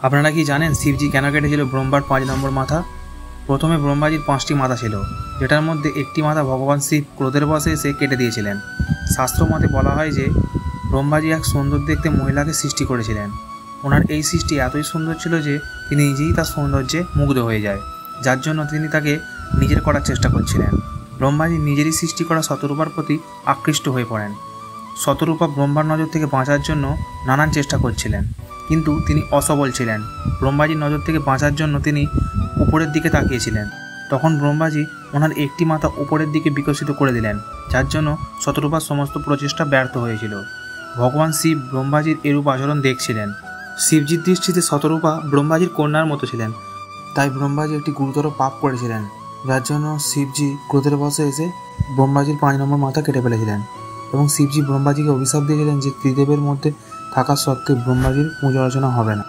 আপনারা কি জানেন শিবজি কেন কেটেছিল ব্রহ্মার 5 নম্বর মাথা? প্রথমে ব্রহ্মাজির 5টি মাথা ছিল, যেটার মধ্যে একটি মাথা ভগবান শিব ক্রোধের বশে এসে কেটে দিয়েছিলেন। শাস্ত্র মতে বলা হয় যে ব্রহ্মাজি এক সুন্দর দেখতে মহিলাকে সৃষ্টি করেছিলেন। ওনার এই সৃষ্টি এতই সুন্দর ছিল যে তিনি নিজেই তার সৌন্দর্যে মুগ্ধ হয়ে যায়, যার জন্য তিনি তাকে নিজের করার চেষ্টা করছিলেন। ব্রহ্মাজি নিজেরই সৃষ্টি করা শতরূপার প্রতি আকৃষ্ট হয়ে পড়েন। শতরূপা ব্রহ্মার নজর থেকে বাঁচার জন্য নানান চেষ্টা করছিলেন, কিন্তু তিনি অসবল ছিলেন। ব্রহ্মাজির নজর থেকে বাঁচার জন্য তিনি উপরের দিকে তাকিয়েছিলেন। তখন ব্রহ্মাজি ওনার একটি মাথা উপরের দিকে বিকশিত করে দিলেন, যার জন্য শতরূপার সমস্ত প্রচেষ্টা ব্যর্থ হয়েছিল। ভগবান শিব ব্রহ্মাজির এরূপ আচরণ দেখছিলেন। শিবজির দৃষ্টিতে শতরূপা ব্রহ্মাজির কন্যার মতো ছিলেন, তাই ব্রহ্মাজি একটি গুরুতর পাপ করেছিলেন, যার জন্য শিবজি ক্রোধের বশে এসে ব্রহ্মাজির 5 নম্বর মাথা কেটে ফেলেছিলেন। এবং শিবজি ব্রহ্মাজিকে অভিশাপ দিয়েছিলেন যে ত্রিদেবের মধ্যে থাকা সত্ত্বেও ব্রহ্মাজির পূজা অর্চনা হবে না।